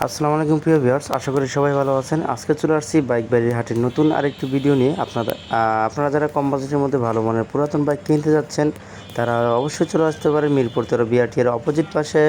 আসসালামু আলাইকুম প্রিয় ভিউয়ার্স, আশা করি সবাই ভালো আছেন। আজকে চলে আসছি বাইক বাড়ির হাটের নতুন আরেকটি ভিডিও নিয়ে। আপনারা যারা কম বাজেটের মধ্যে ভালো মানের পুরাতন বাইক কিনতে যাচ্ছেন তারা অবশ্যই চলে আসতে পারেন মিরপুর 13 বিআরটি এর অপোজিট পাশে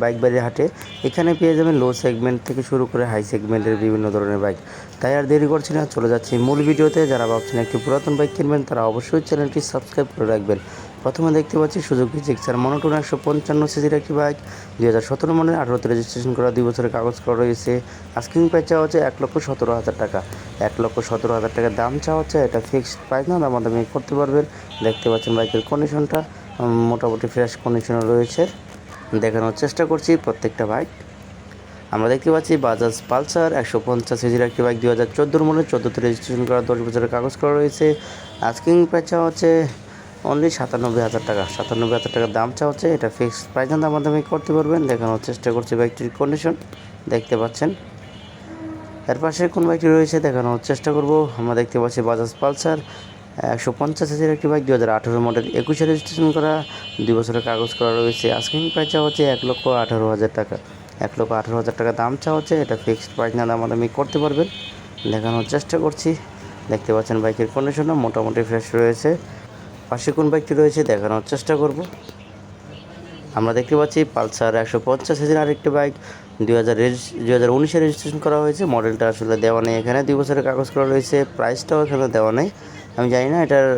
বাইক বাড়ির হাটে। এখানে পেয়ে যাবেন লো সেগমেন্ট থেকে শুরু করে হাই সেগমেন্টের বিভিন্ন ধরনের বাইক। তাই আর দেরি করছি না, চলে যাচ্ছি মূল ভিডিওতে। যারা ভাবছেন একটি পুরাতন বাইক কিনবেন তারা অবশ্যই চ্যানেলটি সাবস্ক্রাইব করে রাখবেন। প্রথমে দেখতে পাচ্ছি সুজুকি জিক্সার মনোটোন 155 সিসির একটি বাইক, 2017 মডেল, 18তে রেজিস্ট্রেশন করা, 2 বছরের কাগজ করা রয়েছে। আস্কিং প্রাইস চাওয়া হচ্ছে 1,17,000 টাকা। 1,17,000 টাকা দাম চাওয়া হচ্ছে, এটা ফিক্সড প্রাইস না, দামাদামি করতে পারবেন। দেখতে পাচ্ছেন বাইকের কন্ডিশনটা মোটামুটি ফ্রেশ কন্ডিশনে রয়েছে। দেখানোর চেষ্টা করছি প্রত্যেকটা বাইক। আমরা দেখতে পাচ্ছি বাজাজ পালসার 150 সিসির একটি বাইক, 2014 মডেল, 14তে রেজিস্ট্রেশন করা, 10 বছরের কাগজ করা রয়েছে। আস্কিং প্রাইস চাওয়া হচ্ছে অনলি 97,000 টাকা। 97,000 টাকা দাম চাওয়া হচ্ছে, এটা ফিক্সড প্রাইস না, দামাদামি করতে পারবেন। দেখানোর চেষ্টা করছি বাইকটির কন্ডিশন, দেখতে পাচ্ছেন। এর পাশে কোন বাইকটি রয়েছে দেখানোর চেষ্টা করব। আমরা দেখতে পাচ্ছি বাজাজ পালসার 150 সিসির একটি বাইক, 2018 মডেল, 21-এ রেজিস্ট্রেশন করা, 2 বছরের কাগজ করা রয়েছে। আস্কিং প্রাইস চাওয়া হচ্ছে 1,18,000 টাকা। 1,18,000 টাকা দাম চাওয়া হচ্ছে, এটা ফিক্সড প্রাইস না, দামাদামি করতে পারবেন। দেখানোর চেষ্টা করছি, দেখতে পাচ্ছেন বাইকের কন্ডিশনটা মোটামুটি ফ্রেশ রয়েছে। পাশে কোন বাইকটি রয়েছে দেখানোর চেষ্টা করব। আমরা দেখতে পাচ্ছি পালসার 150 সিসির আরেকটি বাইক, 2019-এ রেজিস্ট্রেশন করা হয়েছে। মডেলটা আসলে দেওয়া নেই এখানে, 2 বছরের কাগজ করা রয়েছে। প্রাইসটাও এখানে দেওয়া নেই, আমি জানি না এটার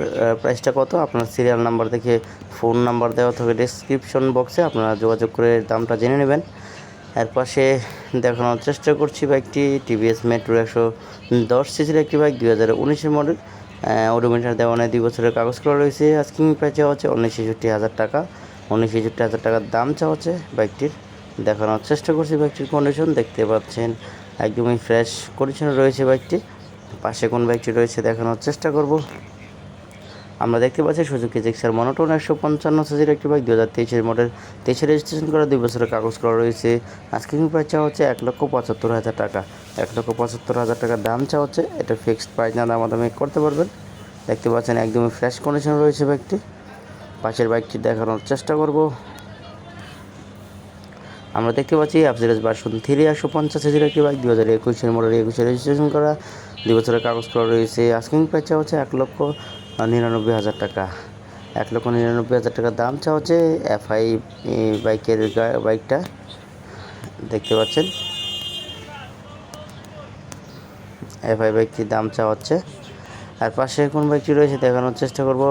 প্রাইসটা কত। আপনার সিরিয়াল নাম্বার দেখে ফোন নাম্বার দেওয়া থাকে ডেসক্রিপশন বক্সে, আপনারা যোগাযোগ করে দামটা জেনে নেবেন। এর পাশে দেখানোর চেষ্টা করছি বাইকটি টিভিএস মেট্রো 110 সিসির একটি বাইক, 2019-এর মডেল, ওডোমিটার দেওয়া নেই, 2 বছরের কাগজ করা রয়েছে। আস্কিং প্রাইস চাওয়া হচ্ছে 19,63,000 টাকা। 19,63,000 টাকার দাম চাওয়া হচ্ছে বাইকটির। দেখানোর চেষ্টা করছি বাইকটির কন্ডিশন, দেখতে পাচ্ছেন একদমই ফ্রেশ কন্ডিশনে রয়েছে বাইকটি। পাশে কোন বাইকটি রয়েছে দেখানোর চেষ্টা করব। আমরা দেখতে পাচ্ছি সুজুকি জিক্সার মনোটোন 155 সিসির একটি বাইক, 2023-এর মডেল, 23-এ রেজিস্ট্রেশন করা, 2 বছরের কাগজ করা রয়েছে। আস্কিং প্রাইস চাওয়া হচ্ছে 1,75,000 টাকা। 1,75,000 টাকার দাম চাওয়া হচ্ছে, এটা ফিক্সড প্রাইস না, দামাদামি করতে পারবেন। দেখতে পাচ্ছেন একদমই ফ্রেশ কন্ডিশন রয়েছে বাইকটি। পাশের বাইকটি দেখানোর চেষ্টা করব। আমরা দেখতে পাচ্ছি অ্যাপজেরাস ভার্সন 3 150 সিসির একটি বাইক, 2021-এর মডেল, 21-এ রেজিস্ট্রেশন করা, 2 বছরের কাগজ করা রয়েছে। আস্কিং প্রাইস চাওয়া হচ্ছে 1,99,000 টাকা। 1,99,000 টাকা দাম চাওয়া হচ্ছে। এফআই বাইকের বাইকটা দেখতে পাচ্ছেন, এফআই বাইকটির দাম চাওয়া হচ্ছে। আর পাশে কোন বাইকটি রয়েছে দেখানোর চেষ্টা করব।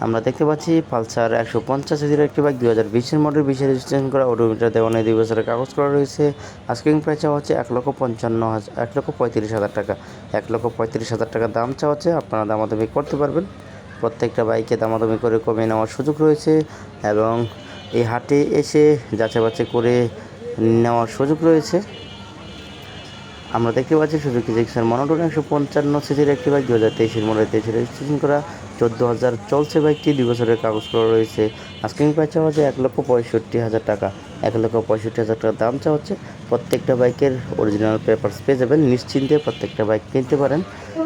আমরা দেখতে পাচ্ছি পালসার 150 সিসির একটি বাইক, 2020-এর মডেল, 20-এ রেজিস্ট্রেশন করা, ওডোমিটার দেওয়া নেই, 2 বছরের কাগজ করা রয়েছে। আস্কিং প্রাইস চাওয়া হচ্ছে 1,35,000 টাকা। 1,35,000 টাকা দাম চাওয়া হচ্ছে, আপনারা দামাদামি করতে পারবেন। প্রত্যেকটা বাইকে দামাদামি করে কমিয়ে নেওয়ার সুযোগ রয়েছে এবং এই হাটে এসে যাচাই বাছাই করে নেওয়ার সুযোগ রয়েছে। আমরা দেখতে পাচ্ছি সুজুকি জিক্সার মনোটোন 155 সিসির একটি বাইক, 2023-এর মডেল, 23-এ রেজিস্ট্রেশন করা, 14,000 চলছে বাইকটি, 2 বছরের কাগজ করা রয়েছে। আস্কিং প্রাইস চাওয়া হচ্ছে 1,65,000 টাকা। 1,65,000 টাকা দাম চাওয়া হচ্ছে। প্রত্যেকটা বাইকের অরিজিনাল পেপারস পেয়ে যাবেন, নিশ্চিন্তে প্রত্যেকটা বাইক কিনতে পারেন।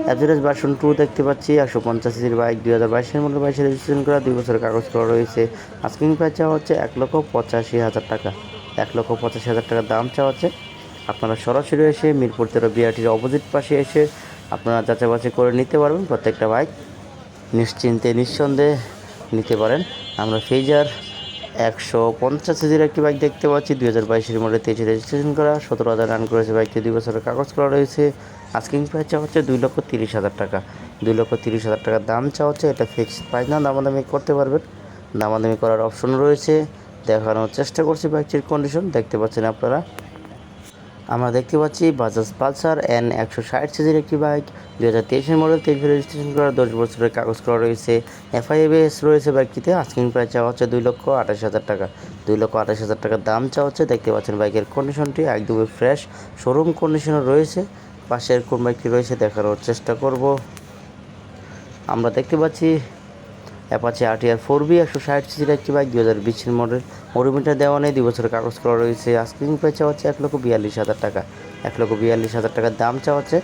অ্যাভারেজ ভার্সন 2 দেখতে পাচ্ছি 150 সিসির বাইক, 2022-এর মডেল, 22-এ রেজিস্ট্রেশন করা, 2 বছরের কাগজ করা রয়েছে। আস্কিং প্রাইস চাওয়া হচ্ছে 1,85,000 টাকা। 1,85,000 টাকা দাম চাওয়া হচ্ছে। আপনারা সরাসরি এসে মিরপুর 13 বিআরটির অপোজিট পাশে এসে আপনারা যাচাই বাছাই করে নিতে পারবেন। প্রত্যেকটা বাইক নিশ্চিন্তে নিঃসন্দেহে নিতে পারেন। আমরা ফেজার 150 সিসির একটি বাইক দেখতে পাচ্ছি, 2022-এর মডেল, 23-এ রেজিস্ট্রেশন করা, 17,000 রান করেছে বাইকটি, 2 বছরের কাগজ করা রয়েছে। আস্কিং প্রাইস চাওয়া হচ্ছে 2,30,000 টাকা। 2,30,000 টাকা দাম চাওয়া হচ্ছে, এটা ফিক্সড প্রাইস না, দামাদামি করতে পারবেন। দামাদামি করার অপশন রয়েছে। দেখানোর চেষ্টা করছি বাইকটির কন্ডিশন, দেখতে পাচ্ছেন আপনারা। আমরা দেখতে পাচ্ছি বাজাজ পালসার N160 সিসির একটি বাইক, 2023-এর মডেল, 23-এ রেজিস্ট্রেশন করা, 10 বছরের কাগজ করা রয়েছে। এফআইএস রয়েছে বাইকটিতে। আস্কিং প্রাইস চাওয়া হচ্ছে 2,28,000 টাকা। 2,28,000 টাকার দাম চাওয়া হচ্ছে। দেখতে পাচ্ছেন বাইকের কন্ডিশনটি একদমই ফ্রেশ শোরুম কন্ডিশনে রয়েছে। পাশের কোন বাইকটি রয়েছে দেখানোর চেষ্টা করব। আমরা দেখতে পাচ্ছি অ্যাপাচি আরটিআর 4B 160 সিসির একটি বাইক, 2020-এর মডেল, ওডোমিটার দেওয়া নেই, 2 বছরের কাগজ করা রয়েছে। আস্কিং প্রাইস চাওয়া হচ্ছে 1,42,000 টাকা। 1,42,000 টাকার দাম চাওয়া হচ্ছে,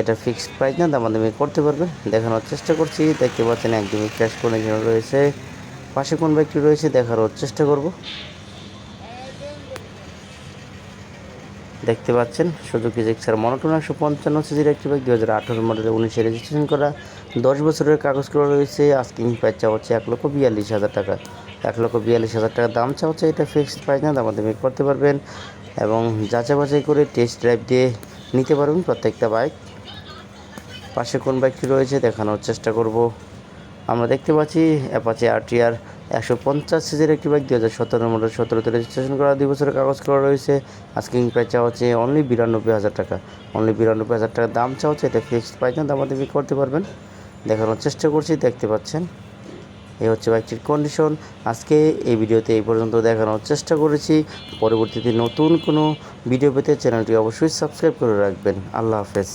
এটা ফিক্সড প্রাইস না, দামাদামি করতে পারবেন। দেখানোর চেষ্টা করছি, দেখতে পাচ্ছেন একদমই ক্যাশ কন্ডিশন রয়েছে। পাশে কোন বাইকটি রয়েছে দেখানোর চেষ্টা করব। দেখতে পাচ্ছেন সুজুকি জিক্সার মনোটন 155 সিসির একটি বাইক 2018 মডেলের 19-এ রেজিস্ট্রেশন করা, 10 বছরের কাগজ করা রয়েছে। আস্কিং প্রাইস চাওয়া হচ্ছে 1,42,000 টাকা। 1,42,000 টাকা দাম চাওয়া হচ্ছে, এটা ফিক্সড প্রাইস না, দামাদামি করতে পারবেন এবং যাচাই বাছাই করে টেস্ট ড্রাইভ দিয়ে নিতে পারবেন প্রত্যেকটা বাইক। পাশে কোন বাইকটি রয়েছে দেখানোর চেষ্টা করব। আমরা দেখতে পাচ্ছি অ্যাপাচি RTR 150 সিসির একটি বাইক 2017 মডেল, 17তে রেজিস্ট্রেশন করা, 2 বছরের কাগজ করা রয়েছে। আস্কিং প্রাইস চাওয়া হচ্ছে অনলি 92,000 টাকা। অনলি 92,000 টাকা দাম চাওয়া হচ্ছে, এটা ফিক্সড প্রাইস না, দামাদামি করতে পারবেন। দেখানোর চেষ্টা করছি, দেখতে পাচ্ছেন এই হচ্ছে বাইকটির কন্ডিশন। আজকে এই ভিডিওতে এই পর্যন্ত দেখানোর চেষ্টা করেছি। পরবর্তীতে নতুন কোনো ভিডিও পেতে চ্যানেলটি অবশ্যই সাবস্ক্রাইব করে রাখবেন। আল্লাহ হাফেজ।